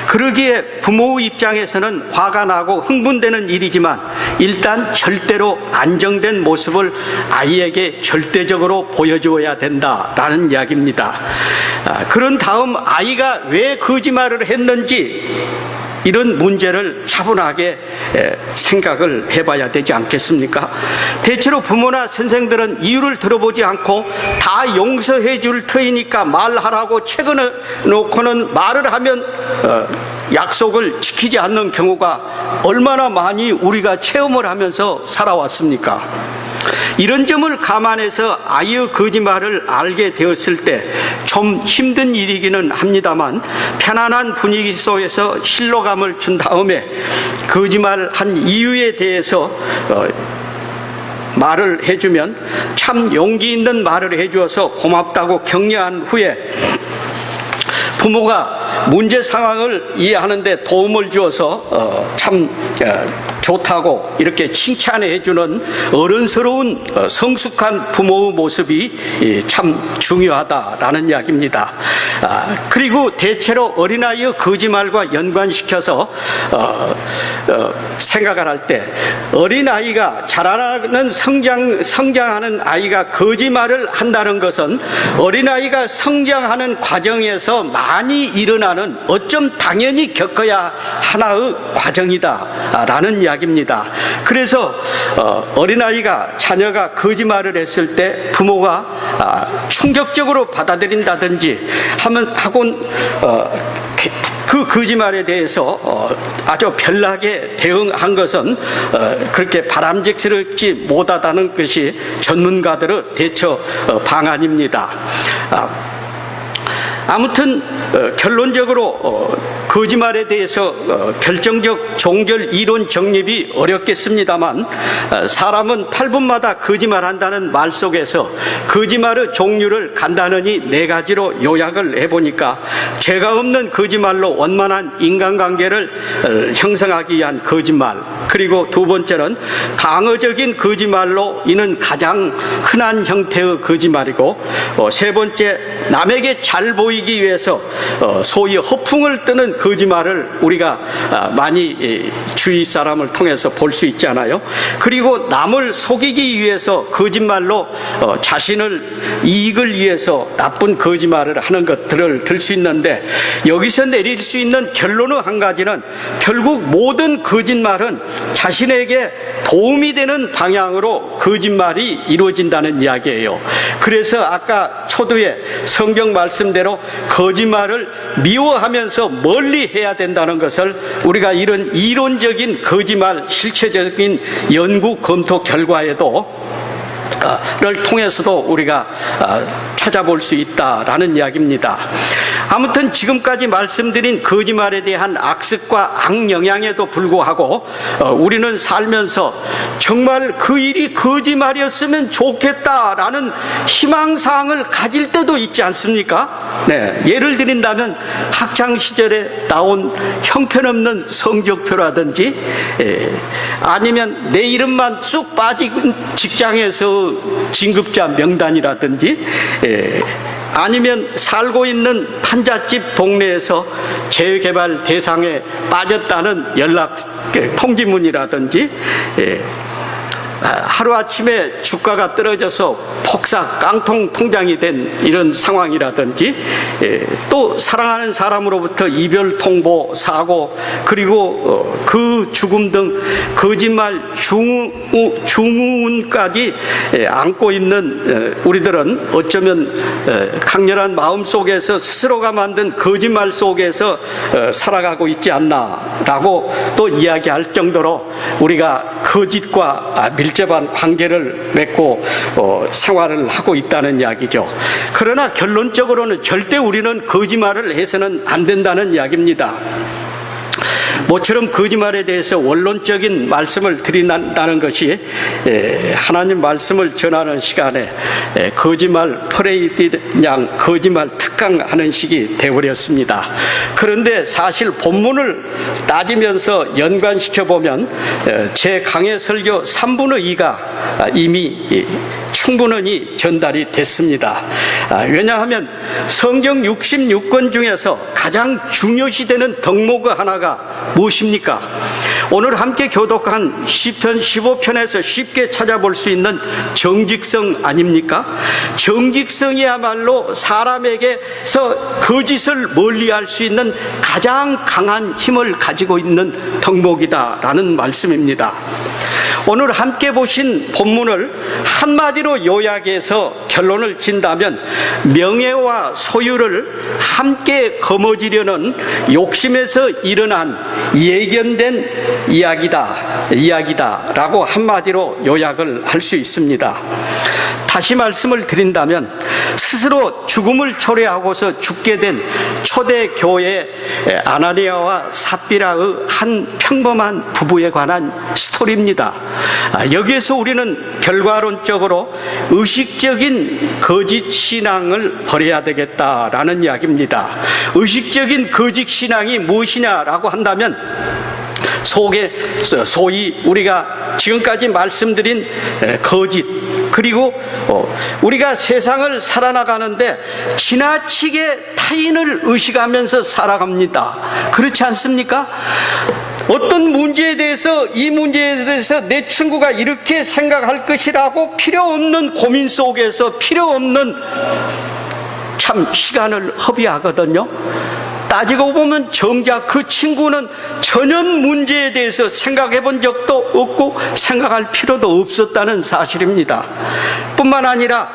그러기에 부모의 입장에서는 화가 나고 흥분되는 일이지만 일단 절대로 안정된 모습을 아이에게 절대적으로 보여주어야 된다라는 이야기입니다. 그런 다음 아이가 왜 거짓말을 했는지 이런 문제를 차분하게 생각을 해봐야 되지 않겠습니까? 대체로 부모나 선생들은 이유를 들어보지 않고 다 용서해 줄 터이니까 말하라고 책어놓고는 말을 하면 약속을 지키지 않는 경우가 얼마나 많이 우리가 체험을 하면서 살아왔습니까? 이런 점을 감안해서 아이의 거짓말을 알게 되었을 때 좀 힘든 일이기는 합니다만 편안한 분위기 속에서 신뢰감을 준 다음에 거짓말한 이유에 대해서 말을 해주면 참 용기 있는 말을 해주어서 고맙다고 격려한 후에 부모가 문제 상황을 이해하는 데 도움을 주어서 참 좋다고 이렇게 칭찬해 주는 어른스러운 성숙한 부모의 모습이 참 중요하다라는 이야기입니다. 그리고 대체로 어린아이의 거짓말과 연관시켜서 생각을 할 때 어린아이가 자라나는 성장하는 아이가 거짓말을 한다는 것은 어린아이가 성장하는 과정에서 많이 일어나는 어쩜 당연히 겪어야 하나의 과정이다라는 이야기입니다. 그래서 어린아이가 자녀가 거짓말을 했을 때 부모가 충격적으로 받아들인다든지 하곤 그 거짓말에 대해서 아주 별나게 대응한 것은 그렇게 바람직스럽지 못하다는 것이 전문가들의 대처 방안입니다. 아무튼 결론적으로 거짓말에 대해서 결정적 종결 이론 정립이 어렵겠습니다만 사람은 8분마다 거짓말한다는 말 속에서 거짓말의 종류를 간단히 4가지로 요약을 해보니까 죄가 없는 거짓말로 원만한 인간관계를 형성하기 위한 거짓말, 그리고 두 번째는 강어적인 거짓말로 이는 가장 흔한 형태의 거짓말이고, 세 번째 남에게 잘 보이기 위해서 소위 허풍을 뜨는 거짓말을 우리가 많이 주위 사람을 통해서 볼 수 있잖아요. 그리고 남을 속이기 위해서 거짓말로 자신을 이익을 위해서 나쁜 거짓말을 하는 것들을 들 수 있는데, 여기서 내릴 수 있는 결론의 한 가지는 결국 모든 거짓말은 자신에게 도움이 되는 방향으로 거짓말이 이루어진다는 이야기예요. 그래서 아까 초두에 성경 말씀대로 거짓말을 미워하면서 멀리 해야 된다는 것을 우리가 이런 이론적인 거짓말 실체적인 연구 검토 결과에도 를 통해서도 우리가 찾아볼 수 있다라는 이야기입니다. 아무튼 지금까지 말씀드린 거짓말에 대한 악습과 악영향에도 불구하고 우리는 살면서 정말 그 일이 거짓말이었으면 좋겠다라는 희망사항을 가질 때도 있지 않습니까? 네, 예를 드린다면 학창시절에 나온 형편없는 성적표라든지 아니면 내 이름만 쑥 빠진 직장에서 진급자 명단이라든지 아니면 살고 있는 판잣집 동네에서 재개발 대상에 빠졌다는 연락 통지문이라든지 하루아침에 주가가 떨어져서 폭삭 깡통 통장이 된 이런 상황이라든지 또 사랑하는 사람으로부터 이별 통보, 사고, 그리고 그 죽음 등 거짓말 중후운까지 안고 있는 우리들은 어쩌면 강렬한 마음 속에서 스스로가 만든 거짓말 속에서 살아가고 있지 않나라고 또 이야기할 정도로 우리가 거짓과 밀접한 관계를 맺고 생활을 하고 있다는 이야기죠. 그러나 결론적으로는 절대 우리는 거짓말을 해서는 안 된다는 이야기입니다. 모처럼 거짓말에 대해서 원론적인 말씀을 드린다는 것이 하나님 말씀을 전하는 시간에 거짓말 퍼레이드 양 거짓말 특강하는 식이 되어버렸습니다. 그런데 사실 본문을 따지면서 연관시켜 보면 제 강의 설교 3분의 2가 이미 충분히 전달이 됐습니다. 왜냐하면 성경 66권 중에서 가장 중요시되는 덕목 하나가 무엇입니까? 오늘 함께 교독한 시편 15편에서 쉽게 찾아볼 수 있는 정직성 아닙니까? 정직성이야말로 사람에게서 거짓을 멀리할 수 있는 가장 강한 힘을 가지고 있는 덕목이다라는 말씀입니다. 오늘 함께 보신 본문을 한마디로 요약해서 결론을 진다면 명예와 소유를 함께 거머쥐려는 욕심에서 일어난 예견된 이야기다라고 한마디로 요약을 할 수 있습니다. 다시 말씀을 드린다면 스스로 죽음을 초래하고서 죽게 된 초대교회 아나니아와 삽비라의 한 평범한 부부에 관한 스토리입니다. 여기에서 우리는 결과론적으로 의식적인 거짓 신앙을 버려야 되겠다라는 이야기입니다. 의식적인 거짓 신앙이 무엇이냐라고 한다면 소위 우리가 지금까지 말씀드린 거짓, 그리고 우리가 세상을 살아나가는데 지나치게 타인을 의식하면서 살아갑니다. 그렇지 않습니까? 어떤 문제에 대해서 이 문제에 대해서 내 친구가 이렇게 생각할 것이라고 필요 없는 고민 속에서 필요 없는 참 시간을 허비하거든요. 따지고 보면 정작 그 친구는 전혀 문제에 대해서 생각해 본 적도 없고 생각할 필요도 없었다는 사실입니다. 뿐만 아니라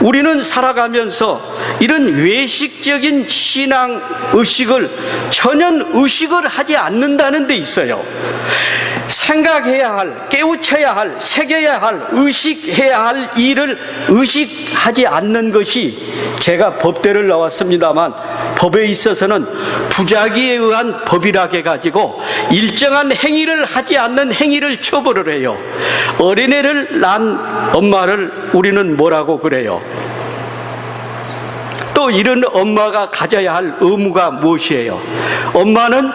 우리는 살아가면서 이런 외식적인 신앙 의식을 전혀 의식을 하지 않는다는 데 있어요. 생각해야 할, 깨우쳐야 할, 새겨야 할, 의식해야 할 일을 의식하지 않는 것이, 제가 법대를 나왔습니다만 법에 있어서는 부작위에 의한 법이라고 해가지고 일정한 행위를 하지 않는 행위를 처벌을 해요. 어린애를 낳은 엄마를 우리는 뭐라고 그래요? 또 이런 엄마가 가져야 할 의무가 무엇이에요? 엄마는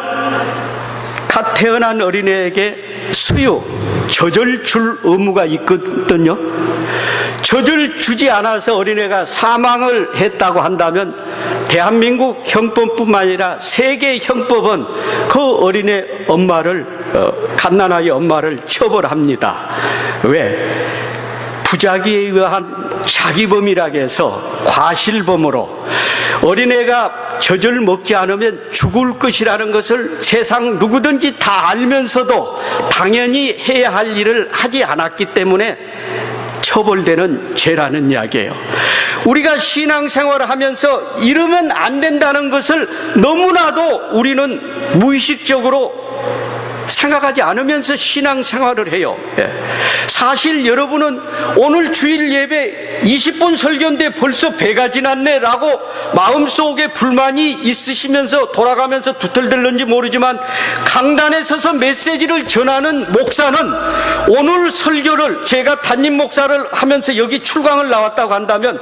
갓 태어난 어린애에게 수유, 젖을 줄 의무가 있거든요. 젖을 주지 않아서 어린애가 사망을 했다고 한다면 대한민국 형법뿐만 아니라 세계 형법은 그 어린애 엄마를, 갓난아이 엄마를 처벌합니다. 왜? 부작위에 의한 자기범이라고 해서 과실범으로 어린애가 젖을 먹지 않으면 죽을 것이라는 것을 세상 누구든지 다 알면서도 당연히 해야 할 일을 하지 않았기 때문에 처벌되는 죄라는 이야기예요. 우리가 신앙생활을 하면서 이러면 안 된다는 것을 너무나도 우리는 무의식적으로 생각하지 않으면서 신앙생활을 해요. 사실 여러분은 오늘 주일 예배 20분 설교인데 벌써 배가 지났네 라고 마음속에 불만이 있으시면서 돌아가면서 두털들는지 모르지만 강단에 서서 메시지를 전하는 목사는 오늘 설교를, 제가 담임 목사를 하면서 여기 출강을 나왔다고 한다면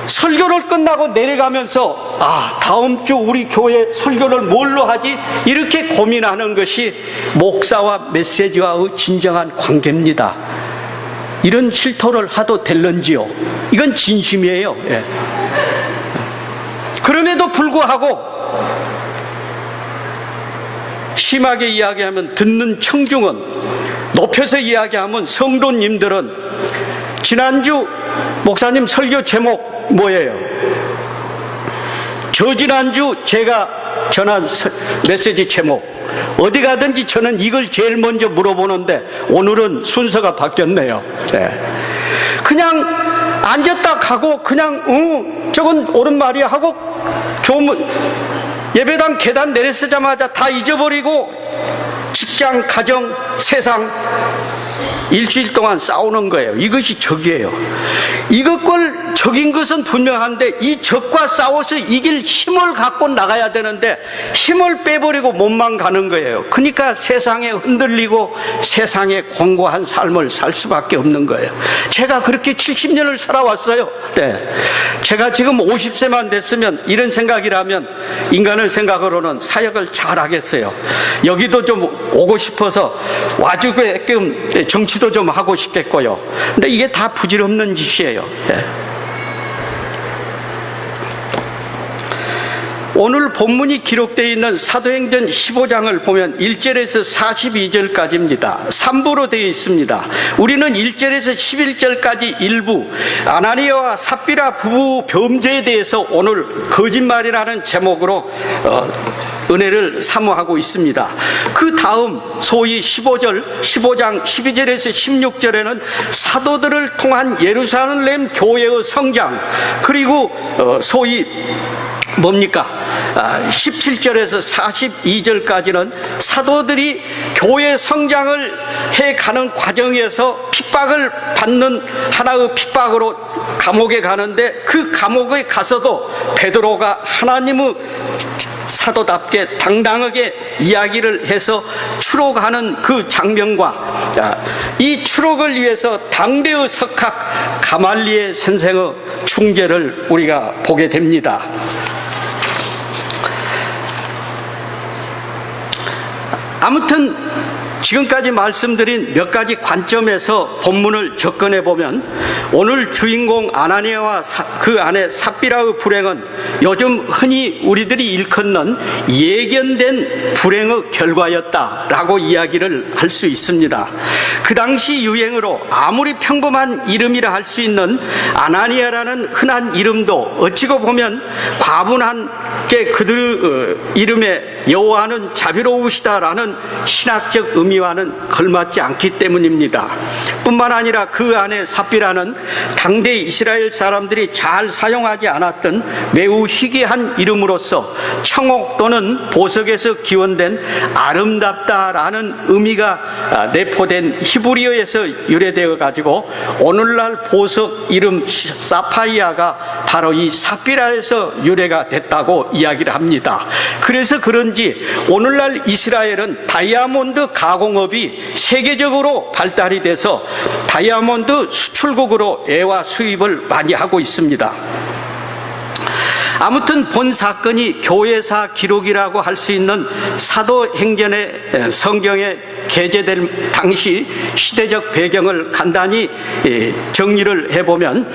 설교를 끝나고 내려가면서 다음 주 우리 교회 설교를 뭘로 하지? 이렇게 고민하는 것이 목사와 메시지와의 진정한 관계입니다. 이런 실토를 하도 될런지요? 이건 진심이에요. 예. 그럼에도 불구하고 심하게 이야기하면 듣는 청중은, 높여서 이야기하면 성도님들은 지난주 목사님 설교 제목 뭐예요? 저지난주 제가 전한 메시지 제목, 어디 가든지 저는 이걸 제일 먼저 물어보는데 오늘은 순서가 바뀌었네요. 네. 그냥 앉았다 가고 그냥 저건 옳은 말이야 하고 교문 예배당 계단 내려서자마자 다 잊어버리고 직장, 가정, 세상 일주일 동안 싸우는 거예요. 이것이 적이에요. 이것을 적인 것은 분명한데 이 적과 싸워서 이길 힘을 갖고 나가야 되는데 힘을 빼버리고 몸만 가는 거예요. 그러니까 세상에 흔들리고 세상에 공고한 삶을 살 수밖에 없는 거예요. 제가 그렇게 70년을 살아왔어요. 네. 제가 지금 50세만 됐으면 이런 생각이라면 인간의 생각으로는 사역을 잘하겠어요. 여기도 좀 오고 싶어서 와주게끔 정치도 좀 하고 싶겠고요. 근데 이게 다 부질없는 짓이에요. 네. 오늘 본문이 기록되어 있는 사도행전 15장을 보면 1절에서 42절까지입니다. 3부로 되어 있습니다. 우리는 1절에서 11절까지 일부 아나니아와 삽비라 부부 범죄에 대해서 오늘 거짓말이라는 제목으로 은혜를 사모하고 있습니다. 그 다음 소위 15장 12절에서 16절에는 사도들을 통한 예루살렘 교회의 성장, 그리고 소위 뭡니까? 17절에서 42절까지는 사도들이 교회 성장을 해가는 과정에서 핍박을 받는 하나의 핍박으로 감옥에 가는데, 그 감옥에 가서도 베드로가 하나님의 사도답게 당당하게 이야기를 해서 추록하는 그 장면과 이 추록을 위해서 당대의 석학 가말리엘 선생의 중재를 우리가 보게 됩니다. 아무튼 지금까지 말씀드린 몇 가지 관점에서 본문을 접근해 보면 오늘 주인공 아나니아와 그 아내 삽비라의 불행은 요즘 흔히 우리들이 일컫는 예견된 불행의 결과였다라고 이야기를 할 수 있습니다. 그 당시 유행으로 아무리 평범한 이름이라 할 수 있는 아나니아라는 흔한 이름도 어찌고 보면 과분하게 그들 이름에 여호와는 자비로우시다라는 신학적 의미와는 걸맞지 않기 때문입니다. 뿐만 아니라 그 안에 삽비라는 당대 이스라엘 사람들이 잘 사용하지 않았던 매우 희귀한 이름으로서 청옥 또는 보석에서 기원된 아름답다라는 의미가 내포된 히브리어에서 유래되어 가지고 오늘날 보석 이름 사파이아가 바로 이 삽비라에서 유래가 됐다고 이야기를 합니다. 그래서 그런지 오늘날 이스라엘은 다이아몬드 가공업이 세계적으로 발달이 돼서 다이아몬드 수출국으로 애화 수입을 많이 하고 있습니다. 아무튼 본 사건이 교회사 기록이라고 할 수 있는 사도행전의 성경에 게재될 당시 시대적 배경을 간단히 정리를 해보면,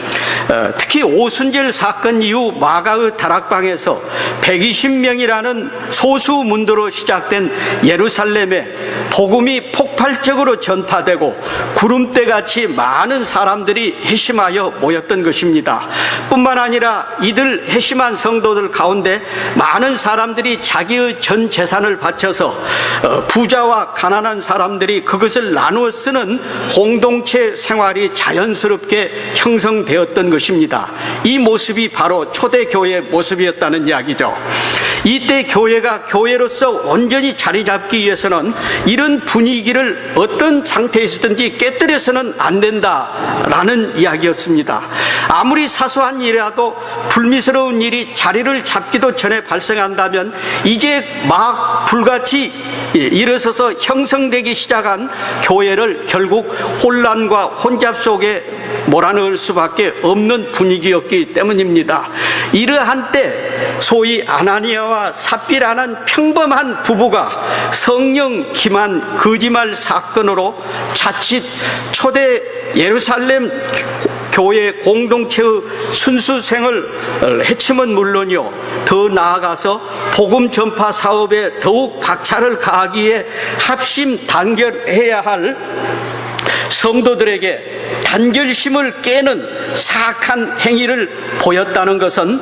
특히 오순절 사건 이후 마가의 다락방에서 120명이라는 소수문도로 시작된 예루살렘에 복음이 폭발적으로 전파되고 구름대같이 많은 사람들이 회심하여 모였던 것입니다. 뿐만 아니라 이들 회심한 성도들 가운데 많은 사람들이 자기의 전 재산을 바쳐서 부자와 가난한 사람들이 그것을 나누어 쓰는 공동체 생활이 자연스럽게 형성되었던 것입니다. 이 모습이 바로 초대교회의 모습이었다는 이야기죠. 이때 교회가 교회로서 온전히 자리 잡기 위해서는 이런 분위기를 어떤 상태에서든지 깨뜨려서는 안 된다라는 이야기였습니다. 아무리 사소한 일이라도 불미스러운 일이 자리를 잡기도 전에 발생한다면 이제 막 불같이 일어서서 형성되기 시작한 교회를 결국 혼란과 혼잡 속에 몰아넣을 수밖에 없는 분위기였기 때문입니다. 이러한 때 소위 아나니아와 삽비라는 평범한 부부가 성령 기만 거짓말 사건으로 자칫 초대 예루살렘 교회 공동체의 순수생을 해치면 물론이요, 더 나아가서 복음 전파 사업에 더욱 박차를 가하기에 합심 단결해야 할 성도들에게 단결심을 깨는 사악한 행위를 보였다는 것은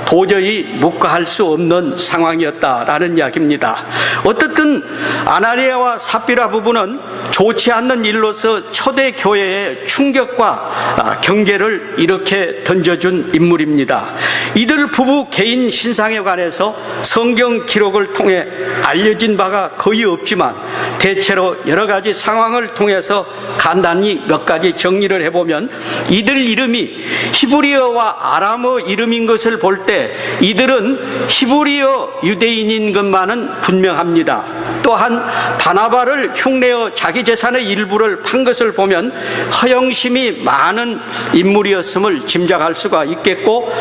도저히 묵과할 수 없는 상황이었다라는 이야기입니다. 어떻든 아나니아와 삽비라 부부는 좋지 않는 일로서 초대교회의 충격과 경계를 이렇게 던져준 인물입니다. 이들 부부 개인 신상에 관해서 성경 기록을 통해 알려진 바가 거의 없지만 대체로 여러 가지 상황을 통해서 간단히 몇 가지 정리를 해보면 이들 이름이 히브리어와 아람어 이름인 것을 볼 때 이들은 히브리어 유대인인 것만은 분명합니다. 또한 바나바를 흉내어 자기 재산의 일부를 판 것을 보면 허영심이 많은 인물이었음을 짐작할 수가 있겠고,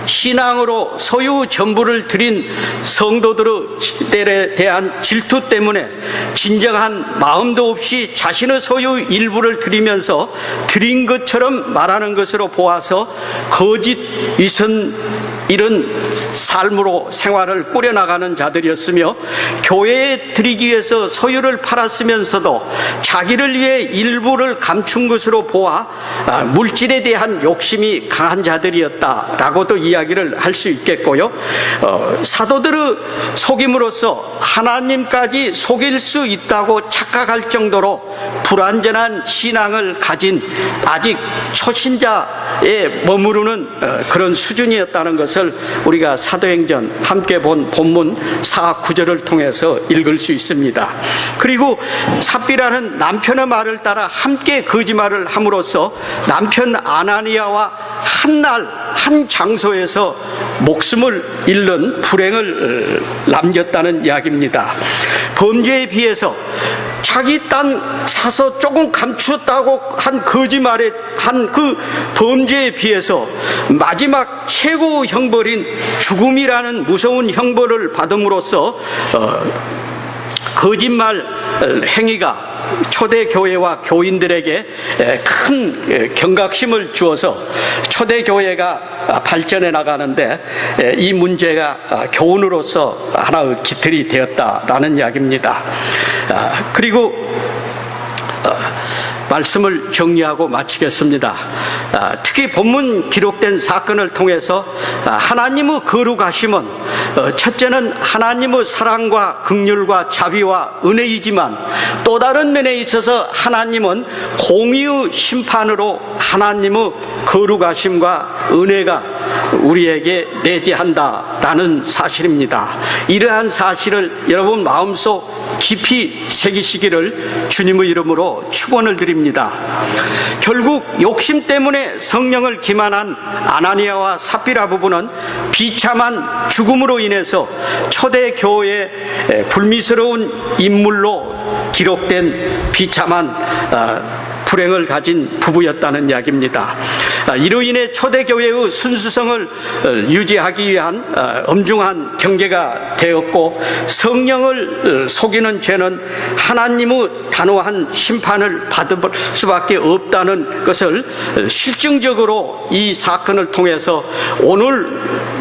신앙으로 소유 전부를 드린 성도들에 대한 질투 때문에 진정한 마음도 없이 자신의 소유 일부를 드리면서 드린 것처럼 말하는 것으로 보아서 거짓 위선 이런 삶으로 생활을 꾸려나가는 자들이었으며, 교회에 드리기 위해서 소유를 팔았으면서도 자기를 위해 일부를 감춘 것으로 보아 물질에 대한 욕심이 강한 자들이었다라고도 이야기를 할 수 있겠고요. 사도들의 속임으로써 하나님까지 속일 수 있다고 착각할 정도로 불완전한 신앙을 가진 아직 초신자에 머무르는 그런 수준이었다는 것을 우리가 사도행전 함께 본 본문 4, 9절을 통해서 읽을 수 있습니다. 그리고 삽비라는 남편의 말을 따라 함께 거짓말을 함으로써 남편 아나니아와 한 장소에서 목숨을 잃는 불행을 남겼다는 이야기입니다. 범죄에 비해서 자기 땅 사서 조금 감추었다고 한 거짓말에 한 그 범죄에 비해서 마지막 최고 형벌인 죽음이라는 무서운 형벌을 받음으로써 거짓말 행위가 초대교회와 교인들에게 큰 경각심을 주어서 초대교회가 발전해 나가는데 이 문제가 교훈으로서 하나의 깃털이 되었다라는 이야기입니다. 그리고 말씀을 정리하고 마치겠습니다. 특히 본문 기록된 사건을 통해서 하나님의 거룩하심은 첫째는 하나님의 사랑과 긍휼과 자비와 은혜이지만 또 다른 면에 있어서 하나님은 공의의 심판으로 하나님의 거룩하심과 은혜가 우리에게 내재한다라는 사실입니다. 이러한 사실을 여러분 마음속 깊이 새기시기를 주님의 이름으로 축원을 드립니다. 결국 욕심 때문에 성령을 기만한 아나니아와 삽비라 부부는 비참한 죽음으로 인해서 초대교회의 불미스러운 인물로 기록된 비참한 불행을 가진 부부였다는 이야기입니다. 이로 인해 초대교회의 순수성을 유지하기 위한 엄중한 경계가 되었고, 성령을 속이는 죄는 하나님의 단호한 심판을 받을 수밖에 없다는 것을 실증적으로 이 사건을 통해서 오늘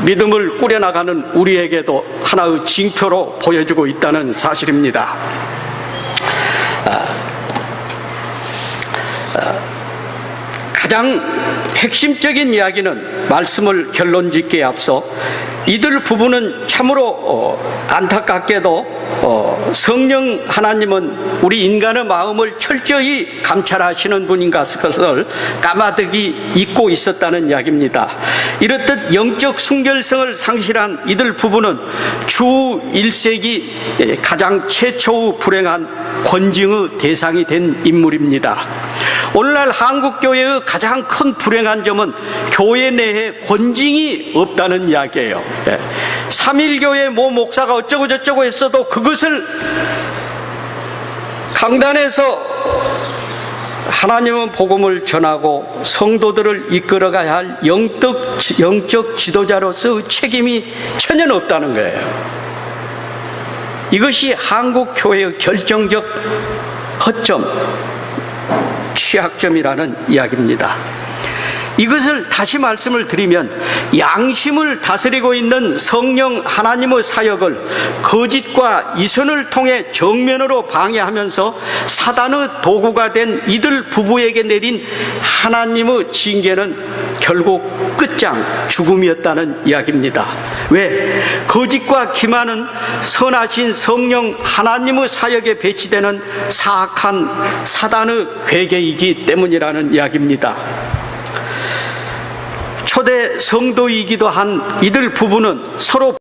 믿음을 꾸려나가는 우리에게도 하나의 징표로 보여주고 있다는 사실입니다. 가장 핵심적인 이야기는 말씀을 결론짓기에 앞서 이들 부부는 참으로 안타깝게도 성령 하나님은 우리 인간의 마음을 철저히 감찰하시는 분인 것을 까마득히 잊고 있었다는 이야기입니다. 이렇듯 영적 순결성을 상실한 이들 부부는 주 1세기 가장 최초의 불행한 권징의 대상이 된 인물입니다. 오늘날 한국교회의 가장 큰 불행한 점은 교회 내에 권징이 없다는 이야기예요. 3.1교회 모 목사가 어쩌고 저쩌고 했어도 그것을 강단에서 하나님은 복음을 전하고 성도들을 이끌어가야 할 영적 지도자로서의 책임이 전혀 없다는 거예요. 이것이 한국교회의 결정적 허점, 취약점이라는 이야기입니다. 이것을 다시 말씀을 드리면 양심을 다스리고 있는 성령 하나님의 사역을 거짓과 이선을 통해 정면으로 방해하면서 사단의 도구가 된 이들 부부에게 내린 하나님의 징계는 결국 끝장 죽음이었다는 이야기입니다. 왜? 거짓과 기만은 선하신 성령 하나님의 사역에 배치되는 사악한 사단의 괴계이기 때문이라는 이야기입니다. 초대 성도이기도 한 이들 부부는 서로